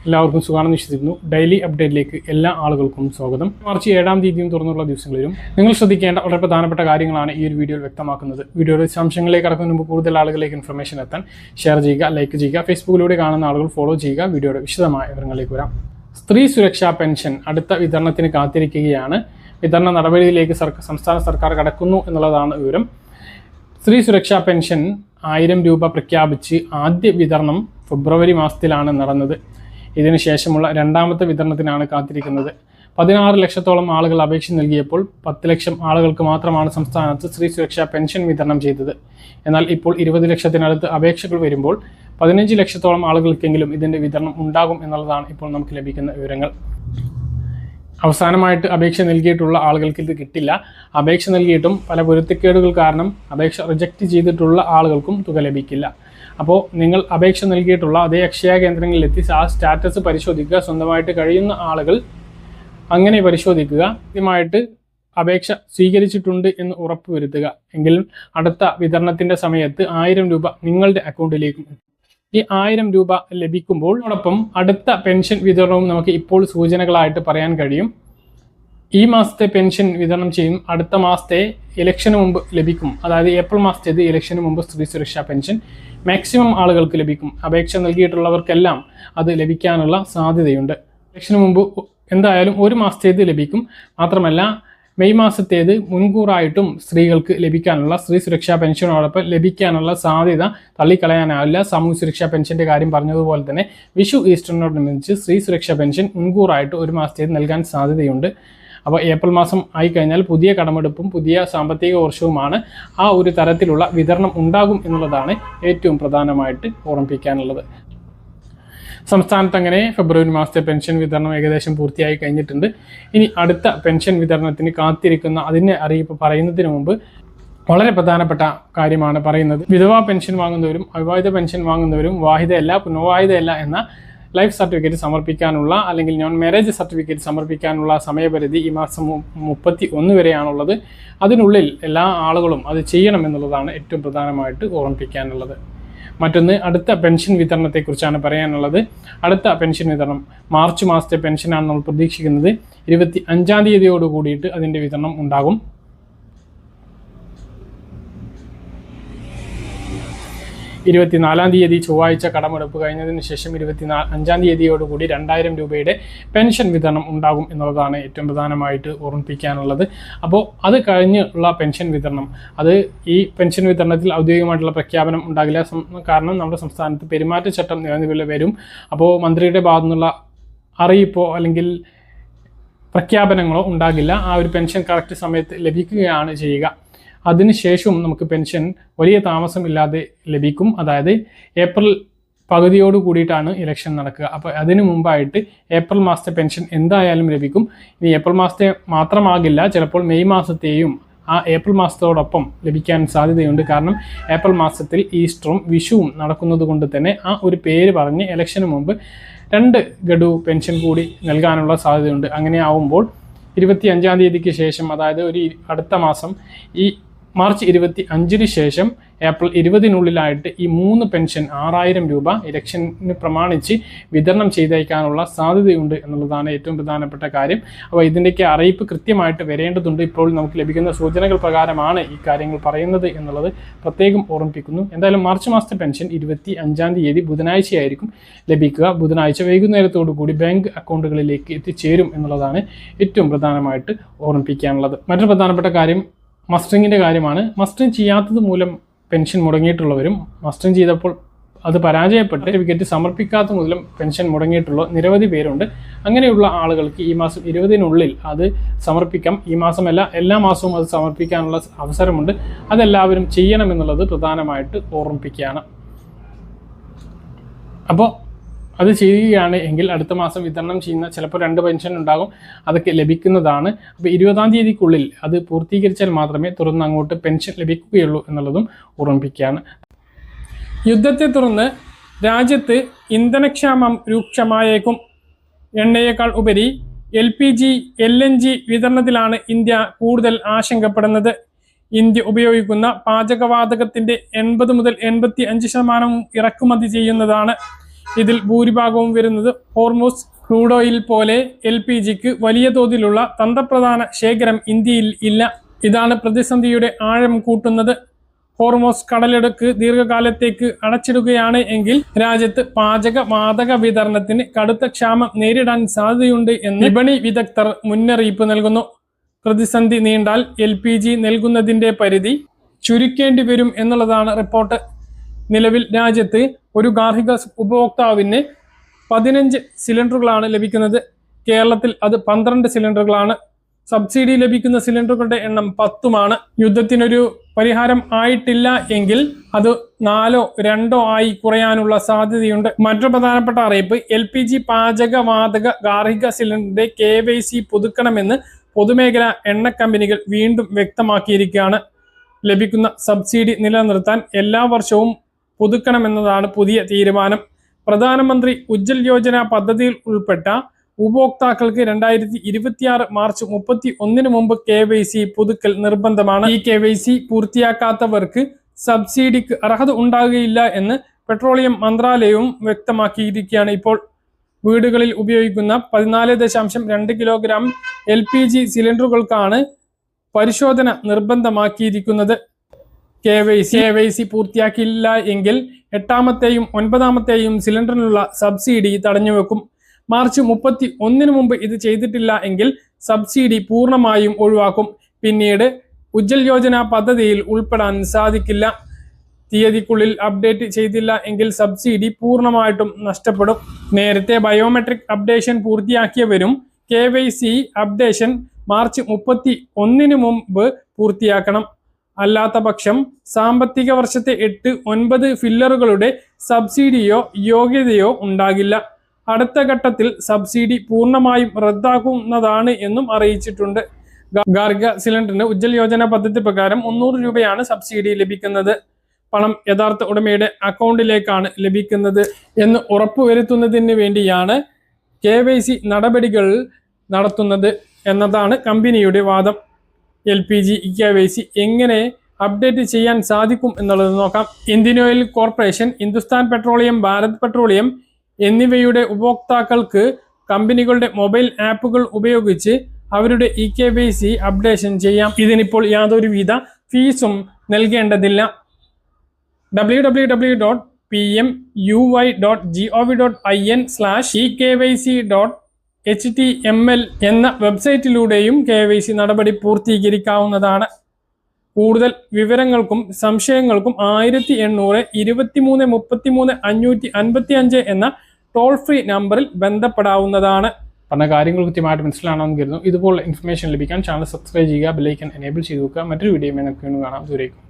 എല്ലാവർക്കും സുഖമാണെന്ന് വിശ്വസിക്കുന്നു. ഡെയിലി അപ്ഡേറ്റിലേക്ക് എല്ലാ ആളുകൾക്കും സ്വാഗതം. മാർച്ച് 7-ാം തീയതിയും തുറന്നുള്ള ദിവസങ്ങളിലും നിങ്ങൾ ശ്രദ്ധിക്കേണ്ട വളരെ പ്രധാനപ്പെട്ട കാര്യങ്ങളാണ് ഈ ഒരു വീഡിയോയിൽ വ്യക്തമാക്കുന്നത്. വീഡിയോയുടെ വിശദാംശങ്ങളിലേക്ക് കടക്കുന്നതിന് മുമ്പ് കൂടുതൽ ആളുകളിലേക്ക് ഇൻഫർമേഷൻ എത്താൻ ഷെയർ ചെയ്യുക, ലൈക്ക് ചെയ്യുക, ഫേസ്ബുക്കിലൂടെ കാണുന്ന ആളുകൾ ഫോളോ ചെയ്യുക. വീഡിയോയുടെ വിശദമായ വിവരങ്ങളിലേക്ക് വരാം. സ്ത്രീ സുരക്ഷാ പെൻഷൻ അടുത്ത വിതരണത്തിന് കാത്തിരിക്കുകയാണ്. വിതരണ നടപടിയിലേക്ക് സംസ്ഥാന സർക്കാർ കടക്കുന്നു എന്നുള്ളതാണ് വിവരം. സ്ത്രീ സുരക്ഷാ പെൻഷൻ 1000 രൂപ പ്രഖ്യാപിച്ച് ആദ്യ വിതരണം ഫെബ്രുവരി മാസത്തിലാണ് നടന്നത്. ഇതിനുശേഷമുള്ള രണ്ടാമത്തെ വിതരണത്തിനാണ് കാത്തിരിക്കുന്നത്. 16 ലക്ഷത്തോളം ആളുകൾ അപേക്ഷ നൽകിയപ്പോൾ 10 ലക്ഷം ആളുകൾക്ക് മാത്രമാണ് സംസ്ഥാനത്ത് സ്ത്രീ സുരക്ഷാ പെൻഷൻ വിതരണം ചെയ്തത്. എന്നാൽ ഇപ്പോൾ 20 ലക്ഷത്തിനടുത്ത് അപേക്ഷകൾ വരുമ്പോൾ 15 ലക്ഷത്തോളം ആളുകൾക്കെങ്കിലും ഇതിൻ്റെ വിതരണം ഉണ്ടാകും എന്നുള്ളതാണ് ഇപ്പോൾ നമുക്ക് ലഭിക്കുന്ന വിവരങ്ങൾ. അവസാനമായിട്ട് അപേക്ഷ നൽകിയിട്ടുള്ള ആളുകൾക്ക് ഇത് കിട്ടില്ല. അപേക്ഷ നൽകിയിട്ടും പല പൊരുത്തക്കേടുകൾ കാരണം അപേക്ഷ റിജക്റ്റ് ചെയ്തിട്ടുള്ള ആളുകൾക്കും തുക ലഭിക്കില്ല. അപ്പോൾ നിങ്ങൾ അപേക്ഷ നൽകിയിട്ടുള്ള അതേ അക്ഷയ കേന്ദ്രങ്ങളിലെത്തി ആ സ്റ്റാറ്റസ് പരിശോധിക്കുക. സ്വന്തമായിട്ട് കഴിയുന്ന ആളുകൾ അങ്ങനെ പരിശോധിക്കുക. ആദ്യമായിട്ട് അപേക്ഷ സ്വീകരിച്ചിട്ടുണ്ട് എന്ന് ഉറപ്പുവരുത്തുക. എങ്കിലും അടുത്ത വിതരണത്തിൻ്റെ സമയത്ത് 1000 രൂപ നിങ്ങളുടെ അക്കൗണ്ടിലേക്കും ഈ 1000 രൂപ ലഭിക്കുമ്പോൾ അതോടൊപ്പം അടുത്ത പെൻഷൻ വിതരണവും നമുക്ക് ഇപ്പോൾ സൂചനകളായിട്ട് പറയാൻ കഴിയും. ഈ മാസത്തെ പെൻഷൻ വിതരണം ചെയ്യും. അടുത്ത മാസത്തെ ഇലക്ഷന് മുമ്പ് ലഭിക്കും. അതായത് ഏപ്രിൽ മാസത്തേത് ഇലക്ഷന് മുമ്പ് സ്ത്രീ സുരക്ഷാ പെൻഷൻ മാക്സിമം ആളുകൾക്ക് ലഭിക്കും. അപേക്ഷ നൽകിയിട്ടുള്ളവർക്കെല്ലാം അത് ലഭിക്കാനുള്ള സാധ്യതയുണ്ട്. ഇലക്ഷന് മുമ്പ് എന്തായാലും ഒരു മാസത്തേത് ലഭിക്കും. മാത്രമല്ല മെയ് മാസത്തേത് മുൻകൂറായിട്ടും സ്ത്രീകൾക്ക് ലഭിക്കാനുള്ള സ്ത്രീ സുരക്ഷാ പെൻഷനോടൊപ്പം ലഭിക്കാനുള്ള സാധ്യത തള്ളിക്കളയാനാവില്ല. സാമൂഹ്യ സുരക്ഷാ പെൻഷൻ്റെ കാര്യം പറഞ്ഞതുപോലെ തന്നെ വിഷു ഈസ്റ്ററിനോടനുബന്ധിച്ച് സ്ത്രീ സുരക്ഷാ പെൻഷൻ മുൻകൂറായിട്ട് ഒരു മാസത്തേത് നൽകാൻ സാധ്യതയുണ്ട്. അപ്പോൾ ഏപ്രിൽ മാസം ആയിക്കഴിഞ്ഞാൽ പുതിയ കടമെടുപ്പും പുതിയ സാമ്പത്തിക വർഷവുമാണ്. ആ ഒരു തരത്തിലുള്ള വിതരണം ഉണ്ടാകും എന്നുള്ളതാണ് ഏറ്റവും പ്രധാനമായിട്ട് ഓർമ്മിപ്പിക്കാനുള്ളത്. സംസ്ഥാനത്ത് അങ്ങനെ ഫെബ്രുവരി മാസത്തെ പെൻഷൻ വിതരണം ഏകദേശം പൂർത്തിയായി കഴിഞ്ഞിട്ടുണ്ട്. ഇനി അടുത്ത പെൻഷൻ വിതരണത്തിന് കാത്തിരിക്കുന്ന അതിനെ അറിയിപ്പ് പറയുന്നതിന് മുമ്പ് വളരെ പ്രധാനപ്പെട്ട കാര്യമാണ് പറയുന്നത്. വിധവാ പെൻഷൻ വാങ്ങുന്നവരും അവിവാഹിത പെൻഷൻ വാങ്ങുന്നവരും വാഹിതയല്ല പുനഃവാഹിതയല്ല എന്ന ലൈഫ് സർട്ടിഫിക്കറ്റ് സമർപ്പിക്കാനുള്ള അല്ലെങ്കിൽ നോൺ മാരേജ് സർട്ടിഫിക്കറ്റ് സമർപ്പിക്കാനുള്ള സമയപരിധി ഈ മാസം 31 വരെയാണുള്ളത്. അതിനുള്ളിൽ എല്ലാ ആളുകളും അത് ചെയ്യണമെന്നുള്ളതാണ് ഏറ്റവും പ്രധാനമായിട്ട് ഓർമ്മിപ്പിക്കാനുള്ളത്. മറ്റൊന്ന് അടുത്ത പെൻഷൻ വിതരണത്തെക്കുറിച്ചാണ് പറയാനുള്ളത്. അടുത്ത പെൻഷൻ വിതരണം മാർച്ച് മാസത്തെ പെൻഷനാണ് നമ്മൾ പ്രതീക്ഷിക്കുന്നത്. 25-ാം തീയതിയോട് കൂടിയിട്ട് അതിൻ്റെ വിതരണം ഉണ്ടാകും. 24-ാം തീയതി ചൊവ്വാഴ്ച കടമെടുപ്പ് കഴിഞ്ഞതിന് ശേഷം 25-ാം തീയതിയോടുകൂടി 2000 രൂപയുടെ പെൻഷൻ വിതരണം ഉണ്ടാകും എന്നുള്ളതാണ് ഏറ്റവും പ്രധാനമായിട്ട് ഓർമ്മിപ്പിക്കാനുള്ളത്. അപ്പോൾ അത് കഴിഞ്ഞുള്ള പെൻഷൻ വിതരണം അത് ഈ പെൻഷൻ വിതരണത്തിൽ ഔദ്യോഗികമായിട്ടുള്ള പ്രഖ്യാപനം ഉണ്ടാകില്ല. കാരണം നമ്മുടെ സംസ്ഥാനത്ത് പെരുമാറ്റച്ചട്ടം നിലവിൽ വരും. അപ്പോൾ മന്ത്രിയുടെ ഭാഗത്തു നിന്നുള്ള അറിയിപ്പോ അല്ലെങ്കിൽ പ്രഖ്യാപനങ്ങളോ ഉണ്ടാകില്ല. ആ ഒരു പെൻഷൻ കറക്റ്റ് സമയത്ത് ലഭിക്കുകയാണ് ചെയ്യുക. അതിനുശേഷവും നമുക്ക് പെൻഷൻ വലിയ താമസമില്ലാതെ ലഭിക്കും. അതായത് ഏപ്രിൽ പകുതിയോട് കൂടിയിട്ടാണ് ഇലക്ഷൻ നടക്കുക. അപ്പോൾ അതിനു മുമ്പായിട്ട് ഏപ്രിൽ മാസത്തെ പെൻഷൻ എന്തായാലും ലഭിക്കും. ഇനി ഏപ്രിൽ മാസത്തെ മാത്രമാകില്ല, ചിലപ്പോൾ മെയ് മാസത്തെയും ആ ഏപ്രിൽ മാസത്തോടൊപ്പം ലഭിക്കാൻ സാധ്യതയുണ്ട്. കാരണം ഏപ്രിൽ മാസത്തിൽ ഈസ്റ്ററും വിഷുവും നടക്കുന്നത് കൊണ്ട് തന്നെ ആ ഒരു പേര് പറഞ്ഞ് ഇലക്ഷന് മുമ്പ് 2 ഗഡു പെൻഷൻ കൂടി നൽകാനുള്ള സാധ്യതയുണ്ട്. അങ്ങനെ ആവുമ്പോൾ 25-ാം തീയതിക്ക് ശേഷം അതായത് അടുത്ത മാസം ഈ മാർച്ച് 25-ന് ശേഷം ഏപ്രിൽ 20-നുള്ളിലായിട്ട് ഈ 3 പെൻഷൻ 6000 രൂപ ഇലക്ഷന് പ്രമാണിച്ച് വിതരണം ചെയ്തേക്കാനുള്ള സാധ്യതയുണ്ട് എന്നുള്ളതാണ് ഏറ്റവും പ്രധാനപ്പെട്ട കാര്യം. അപ്പോൾ ഇതിൻ്റെയൊക്കെ അറിയിപ്പ് കൃത്യമായിട്ട് വരേണ്ടതുണ്ട്. ഇപ്പോൾ നമുക്ക് ലഭിക്കുന്ന സൂചനകൾ പ്രകാരമാണ് ഈ കാര്യങ്ങൾ പറയുന്നത് എന്നുള്ളത് പ്രത്യേകം ഓർമ്മിപ്പിക്കുന്നു. എന്തായാലും മാർച്ച് മാസത്തെ പെൻഷൻ 25-ാം തീയതി ബുധനാഴ്ചയായിരിക്കും ലഭിക്കുക. ബുധനാഴ്ച വൈകുന്നേരത്തോടു കൂടി ബാങ്ക് അക്കൗണ്ടുകളിലേക്ക് എത്തിച്ചേരും എന്നുള്ളതാണ് ഏറ്റവും പ്രധാനമായിട്ട് ഓർമ്മിപ്പിക്കാനുള്ളത്. മറ്റൊരു പ്രധാനപ്പെട്ട കാര്യം മസ്റ്ററിങ്ങിൻ്റെ കാര്യമാണ്. മസ്റ്ററിങ് ചെയ്യാത്തത് മൂലം പെൻഷൻ മുടങ്ങിയിട്ടുള്ളവരും മസ്റ്ററിങ് ചെയ്തപ്പോൾ അത് പരാജയപ്പെട്ട് സർട്ടിഫിക്കറ്റ് സമർപ്പിക്കാത്ത മൂലം പെൻഷൻ മുടങ്ങിയിട്ടുള്ള നിരവധി പേരുണ്ട്. അങ്ങനെയുള്ള ആളുകൾക്ക് ഈ മാസം 20-നുള്ളിൽ അത് സമർപ്പിക്കാം. ഈ മാസമല്ല, എല്ലാ മാസവും അത് സമർപ്പിക്കാനുള്ള അവസരമുണ്ട്. അതെല്ലാവരും ചെയ്യണമെന്നുള്ളത് പ്രധാനമായിട്ട് ഓർമ്മിപ്പിക്കുകയാണ്. അപ്പോൾ അത് ചെയ്യുകയാണ് എങ്കിൽ അടുത്ത മാസം വിതരണം ചെയ്യുന്ന ചിലപ്പോൾ 2 പെൻഷൻ ഉണ്ടാകും. അതൊക്കെ ലഭിക്കുന്നതാണ്. അപ്പോൾ 20-ാം തീയതിക്കുള്ളിൽ അത് പൂർത്തീകരിച്ചാൽ മാത്രമേ തുടർന്ന് അങ്ങോട്ട് പെൻഷൻ ലഭിക്കുകയുള്ളൂ എന്നുള്ളതും ഓർമ്മിപ്പിക്കുകയാണ്. യുദ്ധത്തെ തുടർന്ന് രാജ്യത്ത് ഇന്ധനക്ഷാമം രൂക്ഷമായേക്കും. എണ്ണയേക്കാൾ ഉപരി LPG, LNG വിതരണത്തിലാണ് ഇന്ത്യ കൂടുതൽ ആശങ്കപ്പെടുന്നത്. ഇന്ത്യ ഉപയോഗിക്കുന്ന പാചകവാതകത്തിൻ്റെ 80 മുതൽ 85% ഇറക്കുമതി ചെയ്യുന്നതാണ്. ഇതിൽ ഭൂരിഭാഗവും വരുന്നത് ഹോർമൂസ്. ക്രൂഡ് ഓയിൽ പോലെ LPGക്ക് വലിയ തോതിലുള്ള തന്ത്രപ്രധാന ശേഖരം ഇന്ത്യയിൽ ഇല്ല. ഇതാണ് പ്രതിസന്ധിയുടെ ആഴം കൂട്ടുന്നത്. ഹോർമൂസ് കടലിടുക്ക് ദീർഘകാലത്തേക്ക് അടച്ചിടുകയാണ് എങ്കിൽ രാജ്യത്ത് പാചക വാതക വിതരണത്തിന് കടുത്ത ക്ഷാമം നേരിടാൻ സാധ്യതയുണ്ട് എന്ന് വിപണി വിദഗ്ധർ മുന്നറിയിപ്പ് നൽകുന്നു. പ്രതിസന്ധി നീണ്ടാൽ LPG നൽകുന്നതിന്റെ പരിധി ചുരുക്കേണ്ടി വരും എന്നുള്ളതാണ് റിപ്പോർട്ട്. നിലവിൽ രാജ്യത്ത് ഒരു ഗാർഹിക ഉപഭോക്താവിന് 15 സിലിണ്ടറുകളാണ് ലഭിക്കുന്നത്. കേരളത്തിൽ അത് 12 സിലിണ്ടറുകളാണ്. സബ്സിഡി ലഭിക്കുന്ന സിലിണ്ടറുകളുടെ എണ്ണം 10-മാണ്. യുദ്ധത്തിനൊരു പരിഹാരം ആയിട്ടില്ല എങ്കിൽ അത് 4-ഓ 2-ഓ ആയി കുറയാനുള്ള സാധ്യതയുണ്ട്. മറ്റൊരു പ്രധാനപ്പെട്ട അറിയിപ്പ്, LPG പാചകവാതക ഗാർഹിക സിലിണ്ടറിന്റെ KYC പുതുക്കണമെന്ന് പൊതുമേഖലാ എണ്ണ കമ്പനികൾ വീണ്ടും വ്യക്തമാക്കിയിരിക്കുകയാണ്. ലഭിക്കുന്ന സബ്സിഡി നിലനിർത്താൻ എല്ലാ വർഷവും പുതുക്കണമെന്നതാണ് പുതിയ തീരുമാനം. പ്രധാനമന്ത്രി ഉജ്ജൽ യോജന പദ്ധതിയിൽ ഉൾപ്പെട്ട ഉപഭോക്താക്കൾക്ക് 2026 മാർച്ച് 31 മുമ്പ് KYC പുതുക്കൽ നിർബന്ധമാണ്. ഈ KYC പൂർത്തിയാക്കാത്തവർക്ക് സബ്സിഡിക്ക് അർഹത ഉണ്ടാകുകയില്ല എന്ന് പെട്രോളിയം മന്ത്രാലയവും വ്യക്തമാക്കിയിരിക്കുകയാണ്. ഇപ്പോൾ വീടുകളിൽ ഉപയോഗിക്കുന്ന 14.2 കിലോഗ്രാം LPG സിലിണ്ടറുകൾക്കാണ് പരിശോധന നിർബന്ധമാക്കിയിരിക്കുന്നത്. KYC പൂർത്തിയാക്കിയില്ല എങ്കിൽ 8-ാമത്തെയും 9-ാമത്തെയും സിലിണ്ടറിനുള്ള സബ്സിഡി തടഞ്ഞുവെക്കും. മാർച്ച് 31 മുമ്പ് ഇത് ചെയ്തിട്ടില്ല എങ്കിൽ സബ്സിഡി പൂർണ്ണമായും ഒഴിവാക്കും. പിന്നീട് ഉജ്ജൽ യോജന പദ്ധതിയിൽ ഉൾപ്പെടാൻ സാധിക്കില്ല. തീയതിക്കുള്ളിൽ അപ്ഡേറ്റ് ചെയ്തില്ല എങ്കിൽ സബ്സിഡി പൂർണ്ണമായിട്ടും നഷ്ടപ്പെടും. നേരത്തെ ബയോമെട്രിക് അപ്ഡേഷൻ പൂർത്തിയാക്കിയവരും KYC അപ്ഡേഷൻ മാർച്ച് 31 മുമ്പ് പൂർത്തിയാക്കണം. അല്ലാത്ത പക്ഷം സാമ്പത്തിക വർഷത്തെ 8-9 ഫില്ലറുകളുടെ സബ്സിഡിയോ യോഗ്യതയോ ഉണ്ടാകില്ല. അടുത്ത ഘട്ടത്തിൽ സബ്സിഡി പൂർണ്ണമായും റദ്ദാക്കുന്നതാണ് എന്നും അറിയിച്ചിട്ടുണ്ട്. ഗാർഹിക സിലിണ്ടറിന് ഉജ്ജൽ യോജന പദ്ധതി പ്രകാരം 300 രൂപയാണ് സബ്സിഡി ലഭിക്കുന്നത്. പണം യഥാർത്ഥ ഉടമയുടെ അക്കൗണ്ടിലേക്കാണ് ലഭിക്കുന്നത് എന്ന് ഉറപ്പുവരുത്തുന്നതിന് വേണ്ടിയാണ് KYC നടപടികൾ നടത്തുന്നത് എന്നതാണ് കമ്പനിയുടെ വാദം. LPG KYC എങ്ങനെ അപ്ഡേറ്റ് ചെയ്യാൻ സാധിക്കും എന്നുള്ളത് നോക്കാം. Indian oil corporation, Hindustan petroleum, Bharat petroleum എന്നിവയുടെ ഉപഭോക്താക്കൾക്ക് കമ്പനികളുടെ മൊബൈൽ ആപ്പുകൾ ഉപയോഗിച്ച് അവരുടെ KYC അപ്ഡേഷൻ ചെയ്യാം. ഇതിനിപ്പോൾ യാതൊരുവിധ ഫീസും നൽകേണ്ടതില്ല. www.pmuui.gov.in/ekyc.html എന്ന വെബ്സൈറ്റിലൂടെയും KYC നടപടി പൂർത്തീകരിക്കാവുന്നതാണ്. കൂടുതൽ വിവരങ്ങൾക്കും സംശയങ്ങൾക്കും 1800 23 33 555 എന്ന ടോൾ ഫ്രീ നമ്പറിൽ ബന്ധപ്പെടാവുന്നതാണ്. പറഞ്ഞ കാര്യങ്ങൾ കൃത്യമായിട്ട് മനസ്സിലാണെന്ന് കരുതുന്നു. ഇതുപോലുള്ള ഇൻഫർമേഷൻ ലഭിക്കാൻ ചാനൽ സബ്സ്ക്രൈബ് ചെയ്യുക, ബെൽ ഐക്കൺ എനേബിൾ ചെയ്ത് വെക്കുക. മറ്റൊരു വീഡിയോ നമുക്ക് കാണാം. ദൂരേക്കും.